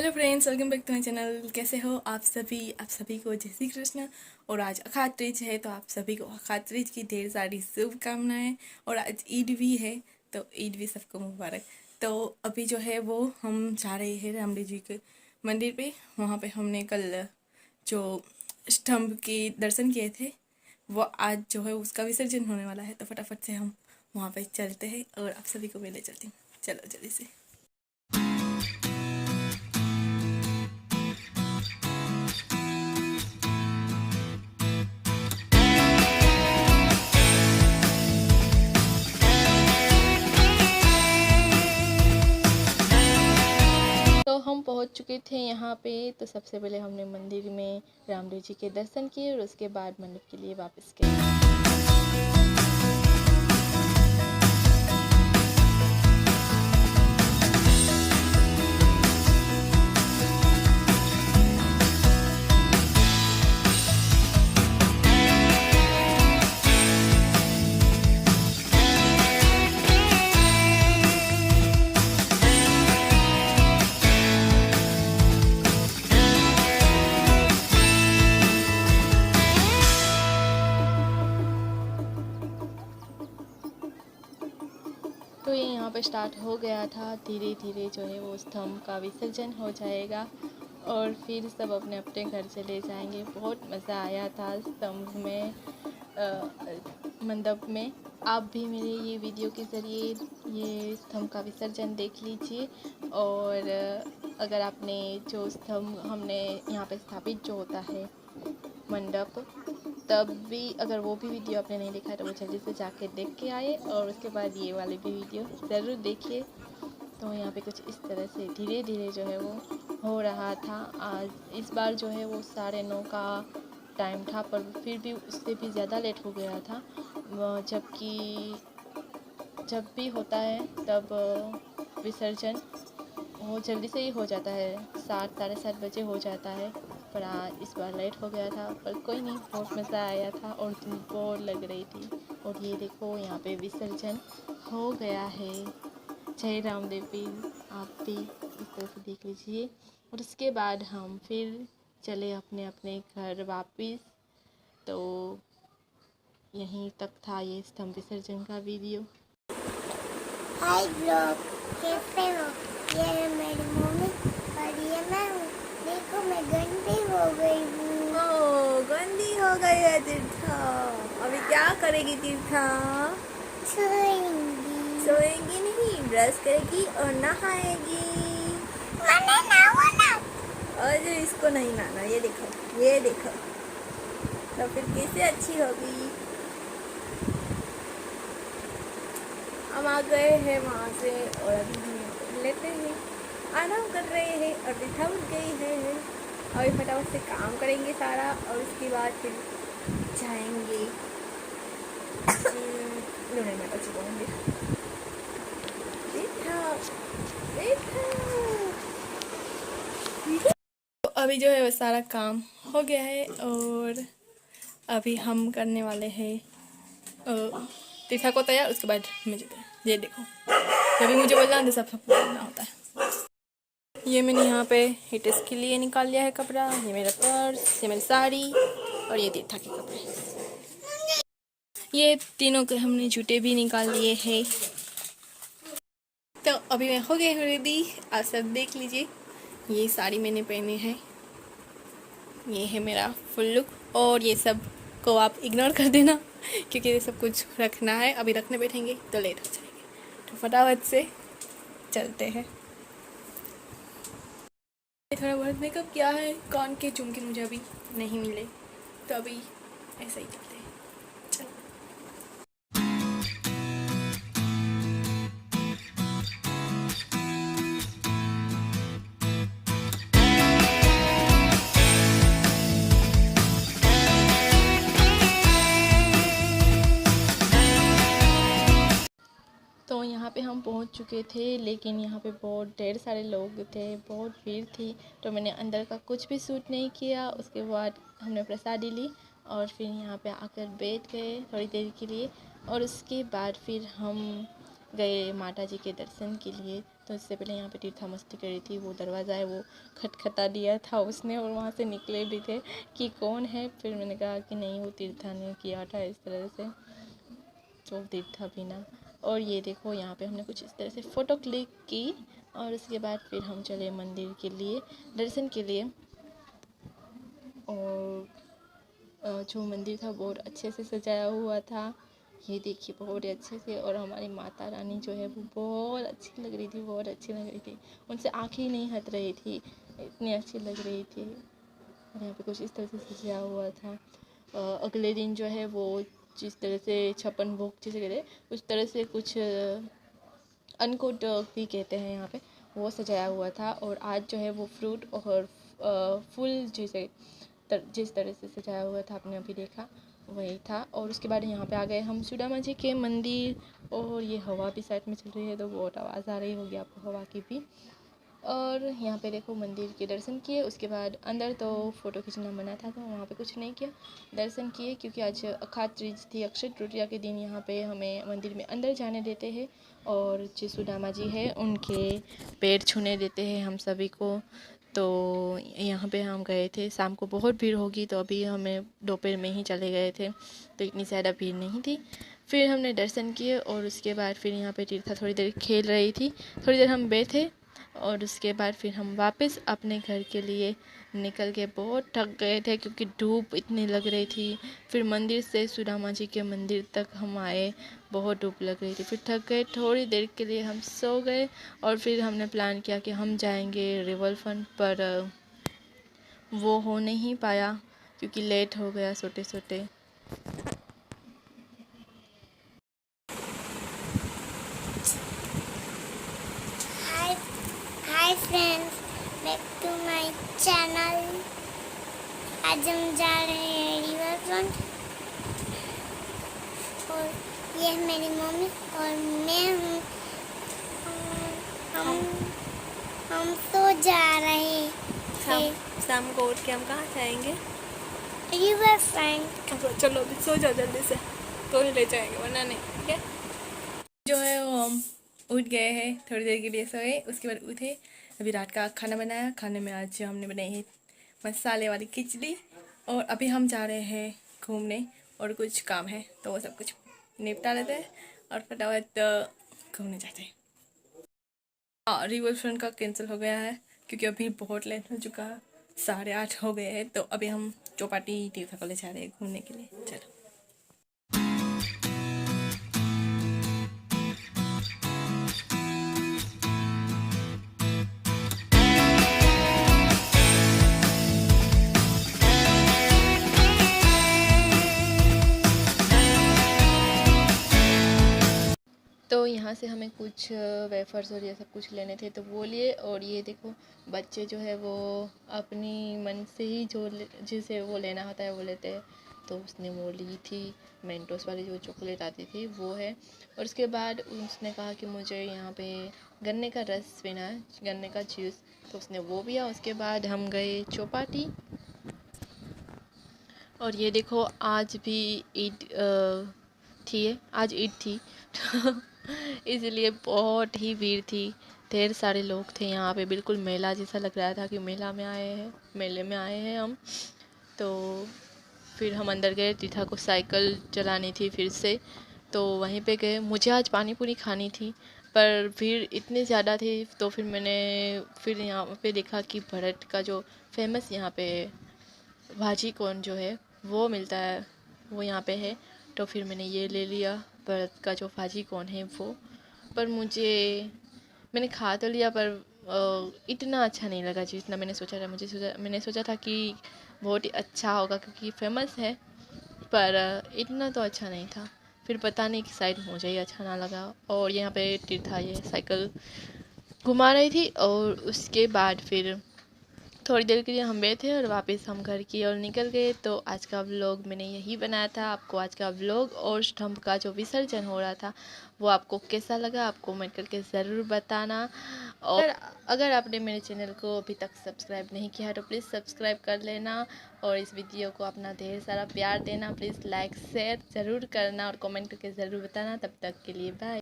Hello friends, welcome back to my channel. कैसे हो आप सभी को जय श्री कृष्ण। और आज अखाड़ तीज है तो आप सभी को अखाड़ तीज की ढेर सारी शुभकामनाएं। और आज ईद भी है तो ईद भी सबको मुबारक। तो अभी जो है वो हम जा रहे हैं रामदेव जी के मंदिर पे। वहाँ पे हमने कल जो स्तंभ के दर्शन किए थे वो आज जो है उसका विसर्जन होने वाला है, तो फटाफट से हम वहाँ पे चलते हैं और आप सभी को मैं ले चलती हूँ। चलो जल्दी से। तो हम पहुंच चुके थे यहाँ पे। तो सबसे पहले हमने मंदिर में रामदेव जी के दर्शन किए और उसके बाद मंडप के लिए वापस गए। तो ये यहाँ पे स्टार्ट हो गया था। धीरे धीरे जो है वो स्तंभ का विसर्जन हो जाएगा और फिर सब अपने अपने घर चले जाएंगे। बहुत मज़ा आया था स्तंभ में, मंडप में। आप भी मेरे ये वीडियो के ज़रिए ये स्तंभ का विसर्जन देख लीजिए। और अगर आपने जो स्तंभ हमने यहाँ पे स्थापित जो होता है मंडप, तब भी अगर वो भी वीडियो आपने नहीं देखा है तो वो जल्दी से जाके देख के आए और उसके बाद ये वाले भी वीडियो ज़रूर देखिए। तो यहाँ पे कुछ इस तरह से धीरे धीरे जो है वो हो रहा था। आज इस बार जो है वो 9:30 का टाइम था, पर फिर भी उससे भी ज़्यादा लेट हो गया था। जबकि जब भी होता है तब विसर्जन वो जल्दी से ही हो जाता है, 7 साढ़े 7 बजे हो जाता है। पर आज इस बार लेट हो गया था, पर कोई नहीं, बहुत मज़ा आया था और धूप बहुत लग रही थी। और ये देखो यहाँ पे विसर्जन हो गया है। जय राम देवी। आप भी इस तरह से देख लीजिए। और उसके बाद हम फिर चले अपने अपने घर वापस। तो यहीं तक था ये स्तंभ विसर्जन का वीडियो। हाय ब्लॉग, कैसे हो? ये है मेरी मम्मी और ये मैं हूँ। देखो मैं गंदी हो गई हूँ। ओ, गंदी हो गई है तीर्था। अभी क्या करेगी तीर्था? सोएंगी। सोएगी नहीं, ब्रश करेगी और नहाएगी। मैंने नहाना। और इसको नहीं नहाना, ये देखो ये देखो। तो फिर कैसे अच्छी होगी? हम आ गए हैं वहाँ से और अभी हम लेते हैं, आराम कर रहे हैं। और तीर्था उठ गई है। अभी फटाफट से काम करेंगे सारा और उसके बाद फिर जाएंगे लूने में बच्चे बोलेंगे। तीर्था तीर्था। तो अभी जो है वो सारा काम हो गया है और अभी हम करने वाले हैं तीर्था को तैयार। उसके बाद मुझे ये देखो, जब भी मुझे बोलना है सब बोलना होता है। ये मैंने यहाँ पे हिटेस के लिए निकाल लिया है कपड़ा। ये मेरा पर्स, ये मेरी साड़ी और ये तीर्था के कपड़े। ये तीनों के हमने जूते भी निकाल लिए हैं। तो अभी मैं हो गई हूँ रेडी। आप सब देख लीजिए, ये साड़ी मैंने पहनी है। ये है मेरा फुल लुक। और ये सब को आप इग्नोर कर देना क्योंकि ये सब कुछ रखना है। अभी रखने बैठेंगे तो लेट हो जाएंगे, तो फटाफट से चलते हैं। थोड़ा बहुत मेकअप किया है, कान के झुमके मुझे अभी नहीं मिले, तो अभी ऐसा ही करते हैं। चलो। तो यहाँ पे हम पहुँच चुके थे, लेकिन यहाँ पे बहुत ढेर सारे लोग थे, बहुत भीड़ थी। तो मैंने अंदर का कुछ भी शूट नहीं किया। उसके बाद हमने प्रसादी ली और फिर यहाँ पे आकर बैठ गए थोड़ी देर के लिए। और उसके बाद फिर हम गए माता जी के दर्शन के लिए। तो इससे पहले यहाँ पे तीर्था मस्ती कर रही थी, वो दरवाज़ा है वो खटखटा दिया था उसने और वहाँ से निकले भी थे कि कौन है। फिर मैंने कहा कि नहीं, वो तीर्था ने किया था इस तरह से, तो तीर्था भी ना। और ये देखो यहाँ पे हमने कुछ इस तरह से फ़ोटो क्लिक की और उसके बाद फिर हम चले मंदिर के लिए दर्शन के लिए। और जो मंदिर था बहुत अच्छे से सजाया हुआ था, ये देखिए बहुत अच्छे से। और हमारी माता रानी जो है वो बहुत अच्छी लग रही थी, बहुत अच्छी लग रही थी, उनसे आँखें ही नहीं हट रही थी, इतनी अच्छी लग रही थी। और यहाँ पे कुछ इस तरह से सजाया हुआ था। अगले दिन जो है वो जिस तरह से 56 भोग जिसे कहते हैं उस तरह से कुछ अन्नकूट भी कहते हैं यहाँ पे, वो सजाया हुआ था। और आज जो है वो फ्रूट और फूल जिस तरह से सजाया हुआ था आपने अभी देखा वही था। और उसके बाद यहाँ पे आ गए हम सुदामा जी के मंदिर। और ये हवा भी साइड में चल रही है तो बहुत आवाज़ आ रही होगी आपको हवा की भी। और यहाँ पे देखो मंदिर के दर्शन किए, उसके बाद अंदर तो फ़ोटो खींचना मना था तो वहाँ पे कुछ नहीं किया, दर्शन किए क्योंकि आज अखाड़ तीज थी, अक्षय तृतीया के दिन यहाँ पे हमें मंदिर में अंदर जाने देते हैं और जो सुदामा जी है उनके पैर छूने देते हैं हम सभी को। तो यहाँ पे हम गए थे, शाम को बहुत भीड़ होगी तो अभी हमें दोपहर में ही चले गए थे तो इतनी ज़्यादा भीड़ नहीं थी। फिर हमने दर्शन किए और उसके बाद फिर यहाँ पे तीर्था थोड़ी देर खेल रही थी, थोड़ी देर हम बैठे और उसके बाद फिर हम वापस अपने घर के लिए निकल के बहुत थक गए थे क्योंकि धूप इतनी लग रही थी। फिर मंदिर से सुदामा जी के मंदिर तक हम आए, बहुत धूप लग रही थी, फिर थक गए, थोड़ी देर के लिए हम सो गए। और फिर हमने प्लान किया कि हम जाएंगे रिवर फ्रंट पर, वो हो नहीं पाया क्योंकि लेट हो गया सोते सोते। Hi friends, back to my channel. आज हम जा रहे हैं रिवर फ्रंट और ये है मेरी मम्मी और मैं हूँ। हम तो जा रहे हैं शाम को उठ के हम कहाँ जाएंगे? River front. तो चलो अभी सो जाओ जल्दी से, तो ही ले जाएंगे वरना नहीं, ठीक है। जो है वो हम उठ गए हैं, थोड़ी देर के लिए सोए, उसके बाद उठे, अभी रात का खाना बनाया। खाने में आज हमने बनाई है मसाले वाली खिचड़ी और अभी हम जा रहे हैं घूमने और कुछ काम है तो वो सब कुछ निपटा लेते हैं और फटाफट घूमने जाते हैं। हाँ, रिवर फ्रंट का कैंसिल हो गया है क्योंकि अभी बहुत लेट हो चुका है, 8:30 हो गए हैं। तो अभी हम चौपाटी तीर्था कॉलेज जा रहे हैं घूमने के लिए। चलो। तो यहाँ से हमें कुछ वेफर्स और ये सब कुछ लेने थे तो वो लिए। और ये देखो बच्चे जो है वो अपनी मन से ही जिसे वो लेना होता है वो लेते हैं, तो उसने वो ली थी मेंटोस वाली जो चॉकलेट आती थी वो है। और उसके बाद उसने कहा कि मुझे यहाँ पे गन्ने का रस पीना है, गन्ने का जूस, तो उसने वो पिया। उसके बाद हम गए चौपाटी। और ये देखो आज भी ईद आज ईद थी इसलिए बहुत ही भीड़ थी, ढेर सारे लोग थे यहाँ पे, बिल्कुल मेला जैसा लग रहा था कि मेले में आए हैं हम। तो फिर हम अंदर गए, तीर्था को साइकिल चलानी थी फिर से, तो वहीं पे गए। मुझे आज पानी पूरी खानी थी पर भीड़ इतनी ज़्यादा थी तो फिर मैंने यहाँ पे देखा कि भरत का जो फेमस यहाँ पे भाजी कौन जो है वो मिलता है, वो यहाँ पे है, तो फिर मैंने ये ले लिया भरत का जो भाजी कौन है वो। पर मैंने खा तो लिया पर इतना अच्छा नहीं लगा जितना मैंने सोचा था। मैंने सोचा था कि बहुत ही अच्छा होगा क्योंकि फेमस है, पर इतना तो अच्छा नहीं था। फिर पता नहीं कि शायद मुझे ही अच्छा ना लगा। और यहाँ पे तीर्था ये साइकिल घुमा रही थी और उसके बाद फिर थोड़ी देर के लिए हम बैठे और वापस हम घर की ओर निकल गए। तो आज का व्लॉग मैंने यही बनाया था। आपको आज का व्लॉग और स्तंभ का जो विसर्जन हो रहा था वो आपको कैसा लगा, आपको कमेंट करके ज़रूर बताना। और अगर आपने मेरे चैनल को अभी तक सब्सक्राइब नहीं किया है तो प्लीज़ सब्सक्राइब कर लेना और इस वीडियो को अपना ढेर सारा प्यार देना। प्लीज़ लाइक शेयर ज़रूर करना और कमेंट करके ज़रूर बताना। तब तक के लिए बाय।